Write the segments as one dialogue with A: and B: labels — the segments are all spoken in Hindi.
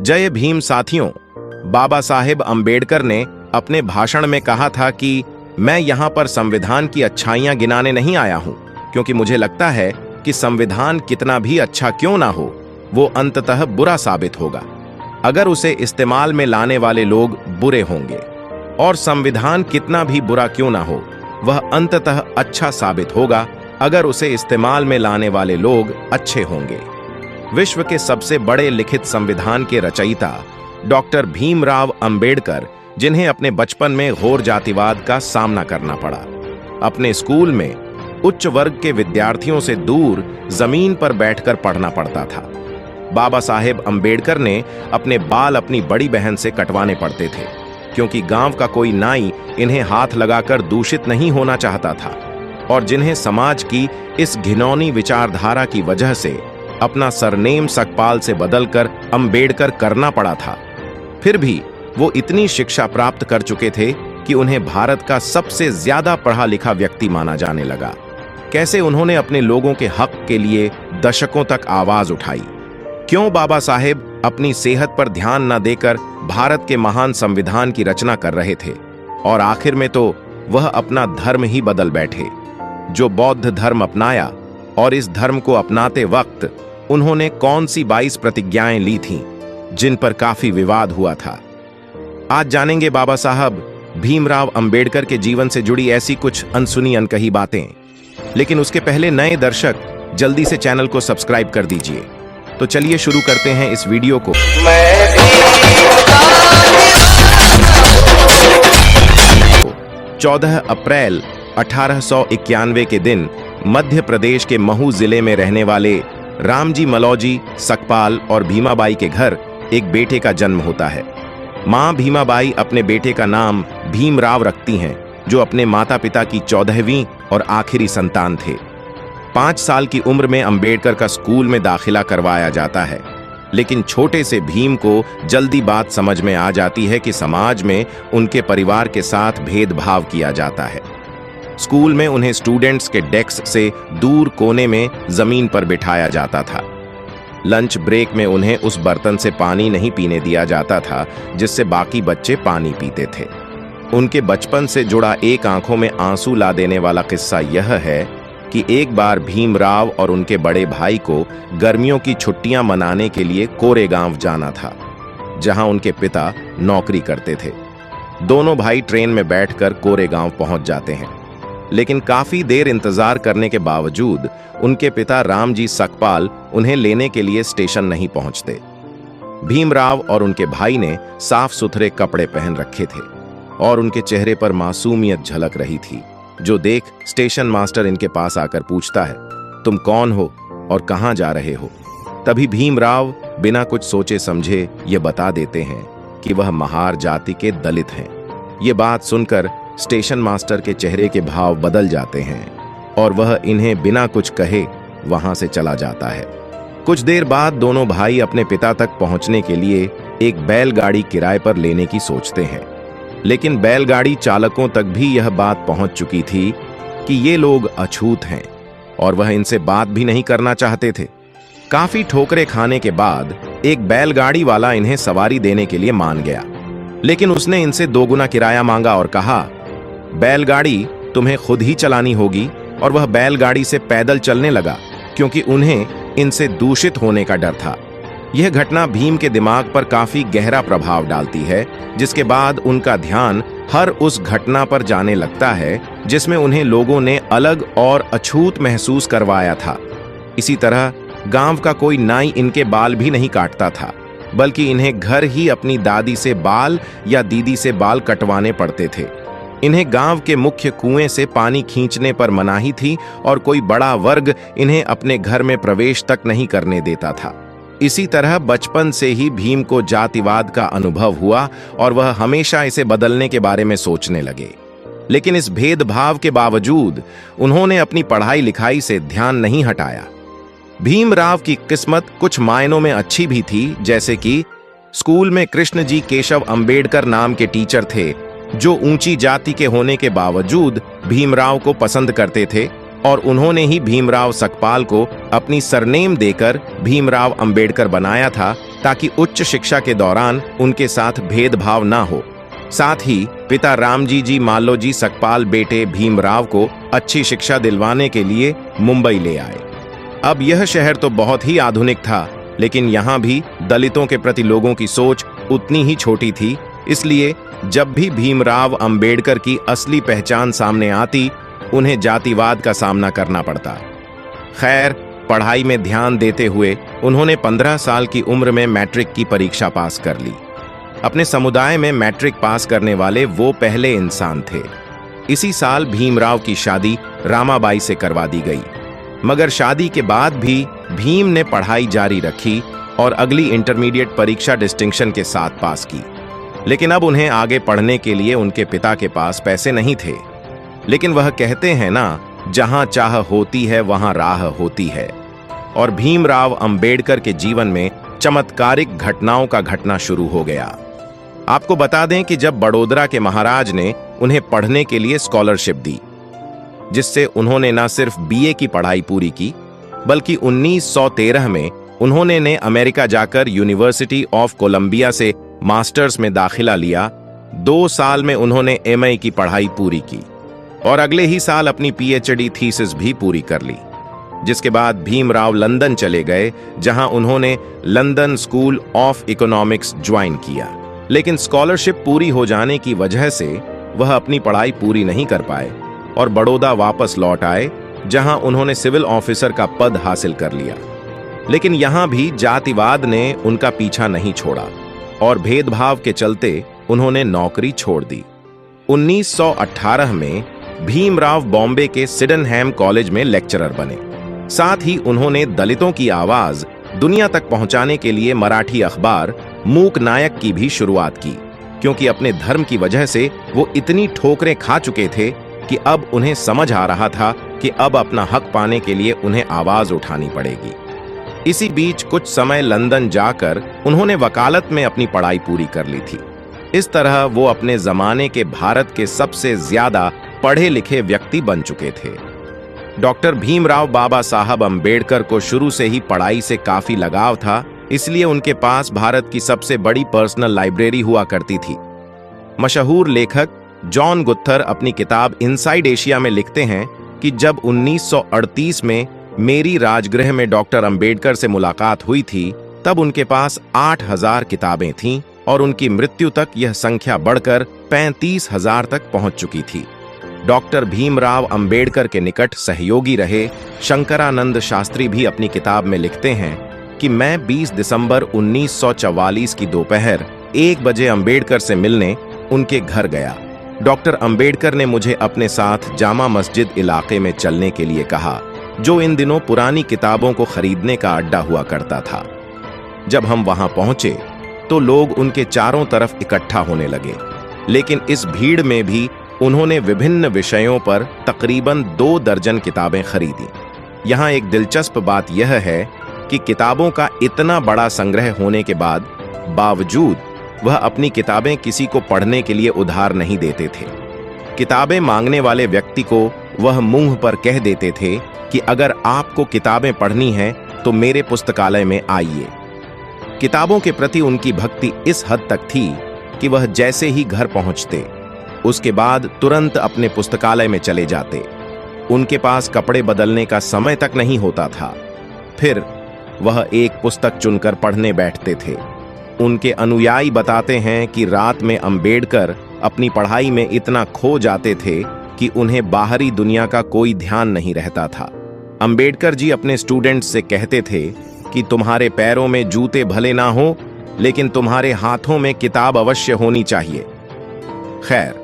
A: जय भीम साथियों, बाबा साहेब अंबेडकर ने अपने भाषण में कहा था कि मैं यहाँ पर संविधान की अच्छाइयां गिनाने नहीं आया हूँ, क्योंकि मुझे लगता है कि संविधान कितना भी अच्छा क्यों ना हो, वो अंततः बुरा साबित होगा अगर उसे इस्तेमाल में लाने वाले लोग बुरे होंगे, और संविधान कितना भी बुरा क्यों ना हो, वह अंततः अच्छा साबित होगा अगर उसे इस्तेमाल में लाने वाले लोग अच्छे होंगे। विश्व के सबसे बड़े लिखित संविधान के रचयिता डॉक्टर भीमराव अंबेडकर, जिन्हें अपने बचपन में घोर जातिवाद का सामना करना पड़ा, अपने स्कूल में उच्च वर्ग के विद्यार्थियों से दूर जमीन पर बैठकर पढ़ना पड़ता था। बाबा साहेब अंबेडकर ने अपने बाल अपनी बड़ी बहन से कटवाने पड़ते थे, क्योंकि गांव का कोई नाई इन्हें हाथ लगाकर दूषित नहीं होना चाहता था, और जिन्हें समाज की इस घिनौनी विचारधारा की वजह से अपना सरनेम सकपाल से बदलकर अंबेडकर करना पड़ा था। फिर भी वो इतनी शिक्षा प्राप्त कर चुके थे कि उन्हें भारत का सबसे ज्यादा पढ़ा लिखा व्यक्ति माना जाने लगा। कैसे उन्होंने अपने लोगों के हक के लिए दशकों तक आवाज उठाई, क्यों बाबा साहेब अपनी सेहत पर ध्यान न देकर भारत के महान संविधान की रचना कर रहे थे, और आखिर में तो वह अपना धर्म ही बदल बैठे, जो बौद्ध धर्म अपनाया, और इस धर्म को अपनाते वक्त उन्होंने कौन सी 22 प्रतिज्ञाएं ली थीं, जिन पर काफी विवाद हुआ था। आज जानेंगे बाबा साहब भीमराव अंबेडकर के जीवन से जुड़ी ऐसी कुछ अनसुनी अनकही बातें। लेकिन उसके पहले नए दर्शक जल्दी से चैनल को सब्सक्राइब कर दीजिए। तो चलिए शुरू करते हैं इस वीडियो को। 14 अप्रैल 1891 के दिन मध्य प्रदेश के महू जिले में रहने वाले रामजी मलौजी सकपाल और भीमाबाई के घर एक बेटे का जन्म होता है। मां भीमाबाई अपने बेटे का नाम भीमराव रखती हैं, जो अपने माता पिता की 14वीं और आखिरी संतान थे। 5 साल की उम्र में अंबेडकर का स्कूल में दाखिला करवाया जाता है, लेकिन छोटे से भीम को जल्दी बात समझ में आ जाती है कि समाज में उनके परिवार के साथ भेदभाव किया जाता है। स्कूल में उन्हें स्टूडेंट्स के डेस्क से दूर कोने में जमीन पर बिठाया जाता था। लंच ब्रेक में उन्हें उस बर्तन से पानी नहीं पीने दिया जाता था जिससे बाकी बच्चे पानी पीते थे। उनके बचपन से जुड़ा एक आंखों में आंसू ला देने वाला किस्सा यह है कि एक बार भीमराव और उनके बड़े भाई को गर्मियों की छुट्टियां मनाने के लिए कोरेगांव जाना था, जहां उनके पिता नौकरी करते थे। दोनों भाई ट्रेन में बैठकर कोरेगांव पहुंच जाते हैं, लेकिन काफी देर इंतजार करने के बावजूद उनके पिता रामजी सकपाल उन्हें लेने के लिए स्टेशन नहीं पहुंचते। भीमराव और उनके भाई ने साफ सुथरे कपड़े पहन रखे थे और उनके चेहरे पर मासूमियत झलक रही थी, जो देख स्टेशन मास्टर इनके पास आकर पूछता है, तुम कौन हो और कहां जा रहे हो? तभी भीमराव बिना कुछ सोचे समझे ये बता देते हैं कि वह महार जाति के दलित हैं। ये बात सुनकर स्टेशन मास्टर के चेहरे के भाव बदल जाते हैं और वह इन्हें बिना कुछ कहे वहां से चला जाता है। कुछ देर बाद दोनों भाई अपने पिता तक पहुंचने के लिए एक बैलगाड़ी किराए पर लेने की सोचते हैं, लेकिन बैलगाड़ी चालकों तक भी यह बात पहुंच चुकी थी कि ये लोग अछूत हैं और वह इनसे बात भी नहीं करना चाहते थे। काफी ठोकरें खाने के बाद एक बैलगाड़ी वाला इन्हें सवारी देने के लिए मान गया, लेकिन उसने इनसे 2 गुना किराया मांगा और कहा, बैलगाड़ी तुम्हें खुद ही चलानी होगी। और वह बैलगाड़ी से पैदल चलने लगा, क्योंकि उन्हें इनसे दूषित होने का डर था। यह घटना भीम के दिमाग पर काफी गहरा प्रभाव डालती है, जिसके बाद उनका ध्यान हर उस घटना पर जाने लगता है जिसमें उन्हें लोगों ने अलग और अछूत महसूस करवाया था। इसी तरह गांव का कोई नाई इनके बाल भी नहीं काटता था, बल्कि इन्हें घर ही अपनी दादी से बाल या दीदी से बाल कटवाने पड़ते थे। इन्हें गांव के मुख्य कुएं से पानी खींचने पर मनाही थी और कोई बड़ा वर्ग इन्हें अपने घर में प्रवेश तक नहीं करने देता था। इसी तरह बचपन से ही भीम को जातिवाद का अनुभव हुआ और वह हमेशा इसे बदलने के बारे में सोचने लगे। लेकिन इस भेदभाव के बावजूद उन्होंने अपनी पढ़ाई लिखाई से ध्यान नहीं हटाया। भीमराव की किस्मत कुछ मायनों में अच्छी भी थी, जैसे कि स्कूल में कृष्ण जी केशव अंबेडकर नाम के टीचर थे, जो ऊंची जाति के होने के बावजूद भीमराव को पसंद करते थे, और उन्होंने ही भीमराव सकपाल को अपनी सरनेम देकर भीमराव अंबेडकर बनाया था, ताकि उच्च शिक्षा के दौरान उनके साथ भेदभाव ना हो। साथ ही पिता रामजी जी मालोजी सकपाल बेटे भीमराव को अच्छी शिक्षा दिलवाने के लिए मुंबई ले आए। अब यह शहर तो बहुत ही आधुनिक था, लेकिन यहाँ भी दलितों के प्रति लोगों की सोच उतनी ही छोटी थी। इसलिए जब भी भीमराव अंबेडकर की असली पहचान सामने आती, उन्हें जातिवाद का सामना करना पड़ता। खैर, पढ़ाई में ध्यान देते हुए उन्होंने 15 साल की उम्र में मैट्रिक की परीक्षा पास कर ली। अपने समुदाय में मैट्रिक पास करने वाले वो पहले इंसान थे। इसी साल भीमराव की शादी रामाबाई से करवा दी गई। मगर शादी के बाद भी भीम ने पढ़ाई जारी रखी और अगली इंटरमीडिएट परीक्षा डिस्टिंक्शन के साथ पास की। लेकिन अब उन्हें आगे पढ़ने के लिए उनके पिता के पास पैसे नहीं थे। लेकिन वह कहते हैं ना, जहां चाह होती है वहां राह होती है। और भीमराव अंबेडकर के जीवन में चमत्कारिक घटनाओं का घटना शुरू हो गया। आपको बता दें कि जब बड़ोदरा के महाराज ने उन्हें पढ़ने के लिए स्कॉलरशिप दी, जिससे उन्होंने न सिर्फ बीए की पढ़ाई पूरी की, बल्कि 1913 में उन्होंने अमेरिका जाकर यूनिवर्सिटी ऑफ कोलंबिया से मास्टर्स में दाखिला लिया। 2 साल में उन्होंने एमए की पढ़ाई पूरी की और अगले ही साल अपनी पीएचडी थीसिस भी पूरी कर ली। जिसके बाद भीमराव लंदन चले गए, जहां उन्होंने London school of economics join किया। लेकिन स्कॉलरशिप पूरी हो जाने की वजह से वह अपनी पढ़ाई पूरी नहीं कर पाए और बड़ौदा वापस लौट आए, जहां उन्होंने सिविल ऑफिसर का पद हासिल कर लिया। लेकिन यहां भी जातिवाद ने उनका पीछा नहीं छोड़ा और भेदभाव के चलते उन्होंने नौकरी छोड़ दी। 1918 में भीमराव बॉम्बे के सिडेनहैम कॉलेज में लेक्चरर बने। साथ ही उन्होंने दलितों की आवाज दुनिया तक पहुंचाने के लिए मराठी अखबार मूक नायक की भी शुरुआत की, क्योंकि अपने धर्म की वजह से वो इतनी ठोकरें खा चुके थे कि अब उन्हें समझ आ रहा था कि अब अपना हक पाने के लिए उन्हें आवाज उठानी पड़ेगी। इसी बीच कुछ समय लंदन जाकर उन्होंने वकालत में अपनी पढ़ाई पूरी कर ली थी। इस तरह वो अपने जमाने के भारत के सबसे ज्यादा पढ़े लिखे व्यक्ति बन चुके थे। डॉक्टर भीमराव बाबा साहब अंबेडकर को शुरू से ही पढ़ाई से काफी लगाव था, इसलिए उनके पास भारत की सबसे बड़ी पर्सनल लाइब्रेरी हुआ करती थी। मशहूर लेखक जॉन गुत्थर अपनी किताब इनसाइड एशिया में लिखते हैं कि जब 1938 में मेरी राजगृह में डॉक्टर अंबेडकर से मुलाकात हुई थी, तब उनके पास 8000 किताबें थीं और उनकी मृत्यु तक यह संख्या बढ़कर 35,000 तक पहुंच चुकी थी। डॉक्टर भीमराव अंबेडकर के निकट सहयोगी रहे शंकरानंद शास्त्री भी अपनी किताब में लिखते हैं कि मैं 20 दिसंबर 1944 की दोपहर 1 बजे अंबेडकर से मिलने उनके घर गया। डॉक्टर अंबेडकर ने मुझे अपने साथ जामा मस्जिद इलाके में चलने के लिए कहा, जो इन दिनों पुरानी किताबों को खरीदने का अड्डा हुआ करता था। जब हम वहां पहुंचे तो लोग उनके चारों तरफ इकट्ठा होने लगे, लेकिन इस भीड़ में भी उन्होंने विभिन्न विषयों पर तकरीबन 2 दर्जन किताबें खरीदी। यहाँ एक दिलचस्प बात यह है कि किताबों का इतना बड़ा संग्रह होने के बावजूद वह अपनी किताबें किसी को पढ़ने के लिए उधार नहीं देते थे। किताबें मांगने वाले व्यक्ति को वह मुंह पर कह देते थे कि अगर आपको किताबें पढ़नी हैं तो मेरे पुस्तकालय में आइए। किताबों के प्रति उनकी भक्ति इस हद तक थी कि वह जैसे ही घर पहुंचते उसके बाद तुरंत अपने पुस्तकालय में चले जाते। उनके पास कपड़े बदलने का समय तक नहीं होता था। फिर वह एक पुस्तक चुनकर पढ़ने बैठते थे। उनके अनुयायी बताते हैं कि रात में अंबेडकर अपनी पढ़ाई में इतना खो जाते थे कि उन्हें बाहरी दुनिया का कोई ध्यान नहीं रहता था। अंबेडकर जी अपने स्टूडेंट्स से कहते थे कि तुम्हारे पैरों में जूते भले ना हो, लेकिन तुम्हारे हाथों में किताब अवश्य होनी चाहिए। खैर,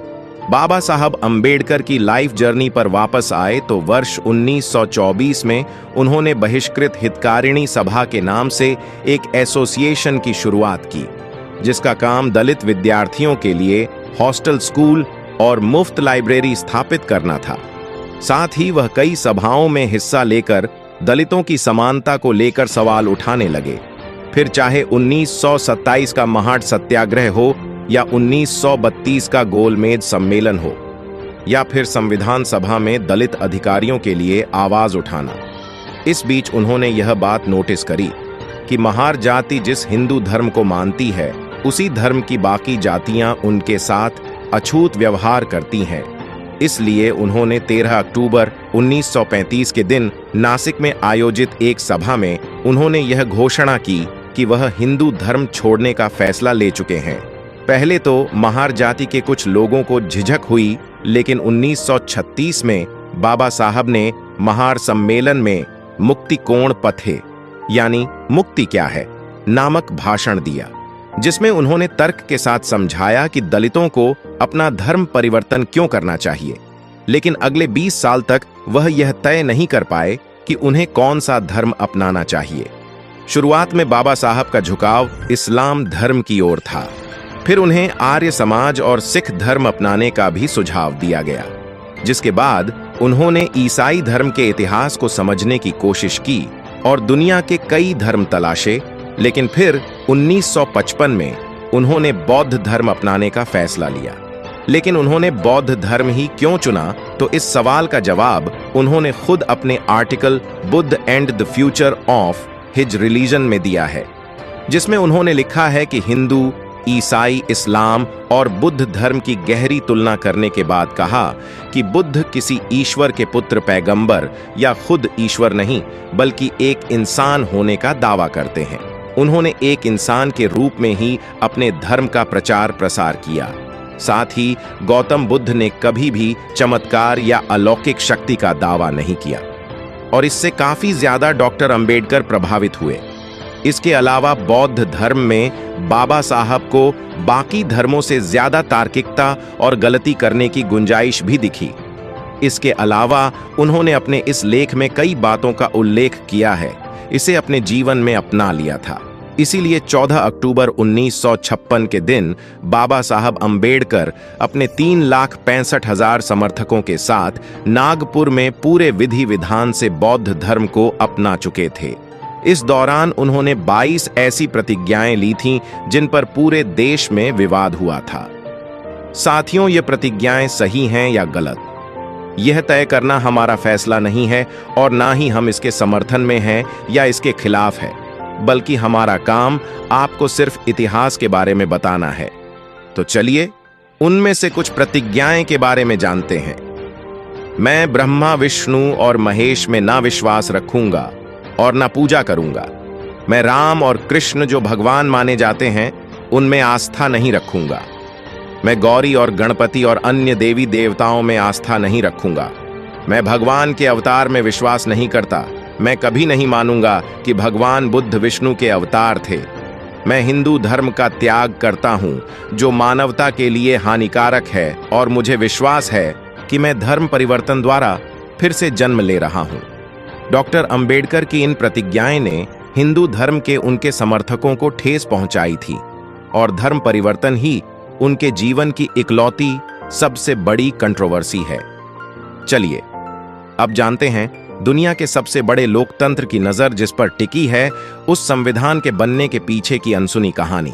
A: बाबा साहब अंबेडकर की लाइफ जर्नी पर वापस आए तो वर्ष 1924 में उन्होंने बहिष्कृत हितकारिणी सभा के नाम से एक एसोसिएशन की शुरुआत की, जिसका काम दलित विद्यार्थियों के लिए हॉस्टल स्कूल और मुफ्त लाइब्रेरी स्थापित करना था। साथ ही वह कई सभाओं में हिस्सा लेकर दलितों की समानता को लेकर सवाल उठाने लगे। फिर चाहे 1927 का महाड सत्याग्रह हो या 1932 का गोलमेज सम्मेलन हो, या फिर संविधान सभा में दलित अधिकारियों के लिए आवाज उठाना। इस बीच उन्होंने यह बात नोटिस करी कि महार जाति जिस हिंदू धर्म को मानती है उसी धर्म की बाकी जातियां उनके साथ अछूत व्यवहार करती हैं। इसलिए उन्होंने 13 अक्टूबर 1935 के दिन नासिक में आयोजित एक सभा में उन्होंने यह घोषणा की कि वह हिंदू धर्म छोड़ने का फैसला ले चुके हैं। पहले तो महार जाति के कुछ लोगों को झिझक हुई, लेकिन 1936 में बाबा साहब ने महार सम्मेलन में मुक्ति कोण पथे यानी मुक्ति क्या है नामक भाषण दिया, जिसमें उन्होंने तर्क के साथ समझाया कि दलितों को अपना धर्म परिवर्तन क्यों करना चाहिए। लेकिन अगले 20 साल तक वह यह तय नहीं कर पाए कि उन्हें कौन सा धर्म अपनाना चाहिए। शुरुआत में बाबा साहब का झुकाव इस्लाम धर्म की ओर था, फिर उन्हें आर्य समाज और सिख धर्म अपनाने का भी सुझाव दिया गया, जिसके बाद उन्होंने ईसाई धर्म के इतिहास को समझने की कोशिश की और दुनिया के कई धर्म तलाशे। लेकिन फिर 1955 में उन्होंने बौद्ध धर्म अपनाने का फैसला लिया। लेकिन उन्होंने बौद्ध धर्म ही क्यों चुना, तो इस सवाल का जवाब उन्होंने खुद अपने article Buddha and the future of his religion में दिया है, जिसमें उन्होंने लिखा है कि हिंदू, ईसाई, इस्लाम और बुद्ध धर्म की गहरी तुलना करने के बाद कहा कि बुद्ध किसी ईश्वर के पुत्र पैगंबर या खुद ईश्वर नहीं बल्कि एक इंसान होने का दावा करते हैं। उन्होंने एक इंसान के रूप में ही अपने धर्म का प्रचार प्रसार किया। साथ ही गौतम बुद्ध ने कभी भी चमत्कार या अलौकिक शक्ति का दावा नहीं किया और इससे काफी ज्यादा डॉक्टर अंबेडकर प्रभावित हुए। इसके अलावा बौद्ध धर्म में बाबा साहब को बाकी धर्मों से ज्यादा तार्किकता और गलती करने की गुंजाइश भी दिखी। इसके अलावा उन्होंने अपने इस लेख में कई बातों का उल्लेख किया है, इसे अपने जीवन में अपना लिया था। इसीलिए 14 अक्टूबर 1956 के दिन बाबा साहब अंबेडकर अपने 3,65,000 समर्थकों के साथ नागपुर में पूरे विधि विधान से बौद्ध धर्म को अपना चुके थे। इस दौरान उन्होंने 22 ऐसी प्रतिज्ञाएं ली थीं जिन पर पूरे देश में विवाद हुआ था। साथियों, ये प्रतिज्ञाएं सही हैं या गलत, यह तय करना हमारा फैसला नहीं है और ना ही हम इसके समर्थन में हैं या इसके खिलाफ है, बल्कि हमारा काम आपको सिर्फ इतिहास के बारे में बताना है। तो चलिए उनमें से कुछ प्रतिज्ञाएं के बारे में जानते हैं। मैं ब्रह्मा, विष्णु और महेश में ना विश्वास रखूंगा और ना पूजा करूंगा। मैं राम और कृष्ण जो भगवान माने जाते हैं उनमें आस्था नहीं रखूंगा। मैं गौरी और गणपति और अन्य देवी देवताओं में आस्था नहीं रखूंगा। मैं भगवान के अवतार में विश्वास नहीं करता। मैं कभी नहीं मानूंगा कि भगवान बुद्ध विष्णु के अवतार थे। मैं हिंदू धर्म का त्याग करता हूं जो मानवता के लिए हानिकारक है और मुझे विश्वास है कि मैं धर्म परिवर्तन द्वारा फिर से जन्म ले रहा हूं। डॉक्टर अंबेडकर की इन प्रतिज्ञाएं ने हिंदू धर्म के उनके समर्थकों को ठेस पहुंचाई थी और धर्म परिवर्तन ही उनके जीवन की इकलौती सबसे बड़ी कंट्रोवर्सी है। चलिए अब जानते हैं दुनिया के सबसे बड़े लोकतंत्र की नजर जिस पर टिकी है उस संविधान के बनने के पीछे की अनसुनी कहानी।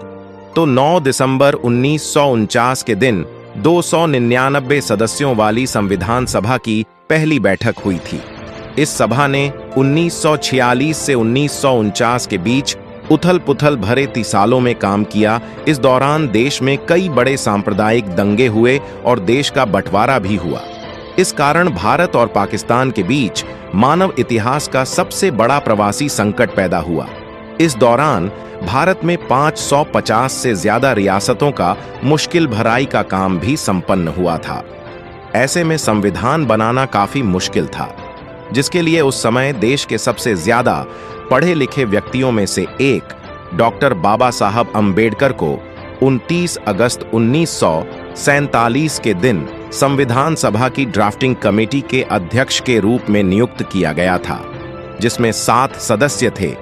A: तो 9 दिसंबर 1949 के दिन 299 सदस्यों वाली संविधान सभा की पहली बैठक हुई थी। इस सभा ने 1946 से 1949 के बीच उथल पुथल भरे 30 सालों में काम किया। इस दौरान देश में कई बड़े सांप्रदायिक दंगे हुए और देश का बंटवारा भी हुआ। इस कारण भारत और पाकिस्तान के बीच मानव इतिहास का सबसे बड़ा प्रवासी संकट पैदा हुआ। इस दौरान भारत में 550 से ज्यादा रियासतों का मुश्किल भराई का काम भी संपन्न हुआ था। ऐसे में संविधान बनाना काफी मुश्किल था, जिसके लिए उस समय देश के सबसे ज्यादा पढ़े लिखे व्यक्तियों में से एक डॉक्टर बाबा साहब अंबेडकर को 29 अगस्त 1947 के दिन संविधान सभा की ड्राफ्टिंग कमेटी के अध्यक्ष के रूप में नियुक्त किया गया था, जिसमें 7 सदस्य थे।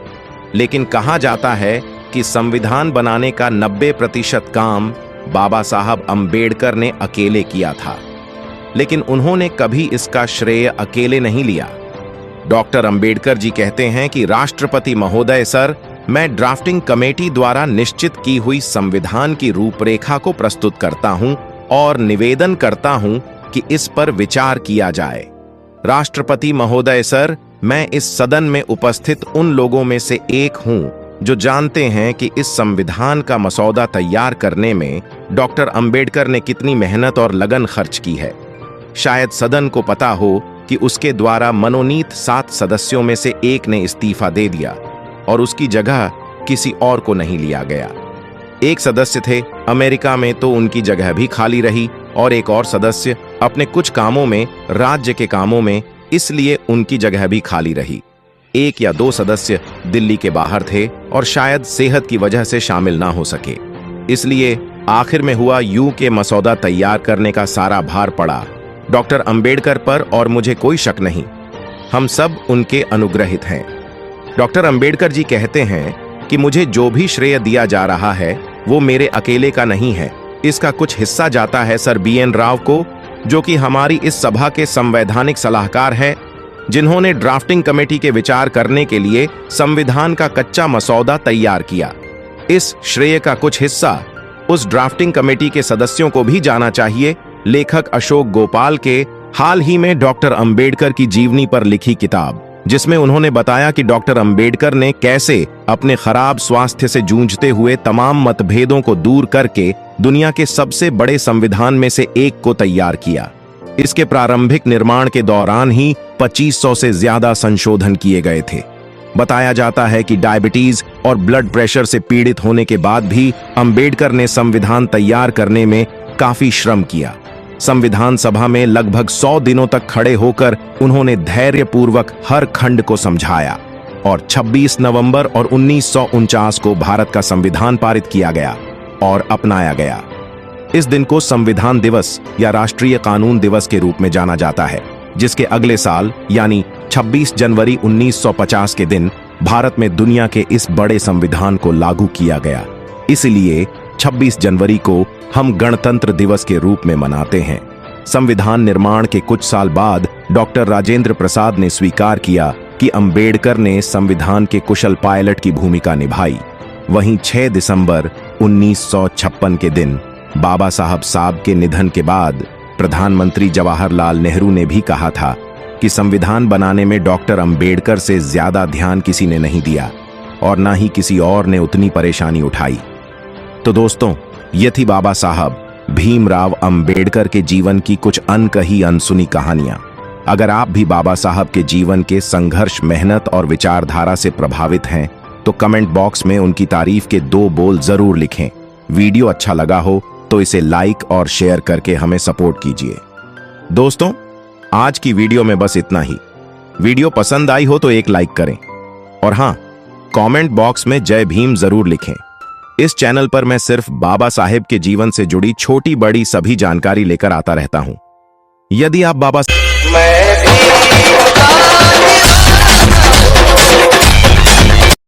A: लेकिन कहा जाता है कि संविधान बनाने का 90% काम बाबा साहब अंबेडकर ने अकेले किया था, लेकिन उन्होंने कभी इसका श्रेय अकेले नहीं लिया। डॉक्टर अंबेडकर जी कहते हैं कि राष्ट्रपति महोदय सर, मैं ड्राफ्टिंग कमेटी द्वारा निश्चित की हुई संविधान की रूपरेखा को प्रस्तुत करता हूं और निवेदन करता हूं कि इस पर विचार किया जाए। राष्ट्रपति महोदय सर, मैं इस सदन में उपस्थित उन लोगों में से एक हूं जो जानते हैं कि इस संविधान का मसौदा तैयार करने में डॉक्टर अंबेडकर ने कितनी मेहनत और लगन खर्च की है। शायद सदन को पता हो कि उसके द्वारा मनोनीत 7 सदस्यों में से एक ने इस्तीफा दे दिया और उसकी जगह किसी और को नहीं लिया गया। एक सदस्य थे अमेरिका में, तो उनकी जगह भी खाली रही, और एक और सदस्य अपने कुछ कामों में, राज्य के कामों में, इसलिए उनकी जगह भी खाली रही। 1 या 2 सदस्य दिल्ली के बाहर थे और शायद सेहत की वजह से शामिल ना हो सके, इसलिए आखिर में हुआ यूं के मसौदा तैयार करने का सारा भार पड़ा डॉक्टर अंबेडकर पर, और मुझे कोई शक नहीं, हम सब उनके अनुग्रहित हैं। डॉक्टर अंबेडकर जी कहते हैं कि मुझे जो भी श्रेय दिया जा रहा है वो मेरे अकेले का नहीं है, इसका कुछ हिस्सा जाता है सर BN राव को, जो कि हमारी इस सभा के संवैधानिक सलाहकार हैं, जिन्होंने ड्राफ्टिंग कमेटी के विचार करने के लिए संविधान का कच्चा मसौदा तैयार किया। इस श्रेय का कुछ हिस्सा उस ड्राफ्टिंग कमेटी के सदस्यों को भी जाना चाहिए। लेखक अशोक गोपाल के हाल ही में डॉक्टर अंबेडकर की जीवनी पर लिखी किताब, जिसमें उन्होंने बताया कि डॉक्टर अंबेडकर ने कैसे अपने खराब स्वास्थ्य से जूझते हुए तमाम मतभेदों को दूर करके दुनिया के सबसे बड़े संविधान में से एक को तैयार किया। इसके प्रारंभिक निर्माण के दौरान ही 2500 से ज्यादा संशोधन किए गए थे। बताया जाता है कि डायबिटीज और ब्लड प्रेशर से पीड़ित होने के बाद भी अंबेडकर ने संविधान तैयार करने में काफी श्रम किया। संविधान सभा में लगभग 100 दिनों तक खड़े होकर उन्होंने धैर्यपूर्वक हर खंड को समझाया, और 26 नवंबर और 1949 को भारत का संविधान पारित किया गया और अपनाया गया। इस दिन को संविधान दिवस या राष्ट्रीय कानून दिवस के रूप में जाना जाता है, जिसके अगले साल यानी 26 जनवरी 1950 के दिन भारत में दुनिया के इस बड़े संविधान को लागू किया गया। इसलिए 26 जनवरी को हम गणतंत्र दिवस के रूप में मनाते हैं। संविधान निर्माण के कुछ साल बाद डॉक्टर राजेंद्र प्रसाद ने स्वीकार किया कि अंबेडकर ने संविधान के कुशल पायलट की भूमिका निभाई। वहीं 6 दिसंबर 1956 के दिन बाबा साहब के निधन के बाद प्रधानमंत्री जवाहरलाल नेहरू ने भी कहा था कि संविधान बनाने में डॉक्टर अंबेडकर से ज्यादा ध्यान किसी ने नहीं दिया और ना ही किसी और ने उतनी परेशानी उठाई। तो दोस्तों, ये थी बाबा साहब भीमराव अंबेडकर के जीवन की कुछ अनकही अनसुनी कहानियां। अगर आप भी बाबा साहब के जीवन के संघर्ष, मेहनत और विचारधारा से प्रभावित हैं तो कमेंट बॉक्स में उनकी तारीफ के 2 बोल जरूर लिखें। वीडियो अच्छा लगा हो तो इसे लाइक और शेयर करके हमें सपोर्ट कीजिए। दोस्तों, आज की वीडियो में बस इतना ही। वीडियो पसंद आई हो तो एक लाइक करें, और हां, कमेंट बॉक्स में जय भीम जरूर लिखें। इस चैनल पर मैं सिर्फ बाबा साहेब के जीवन से जुड़ी छोटी बड़ी सभी जानकारी लेकर आता रहता हूं। यदि आप बाबा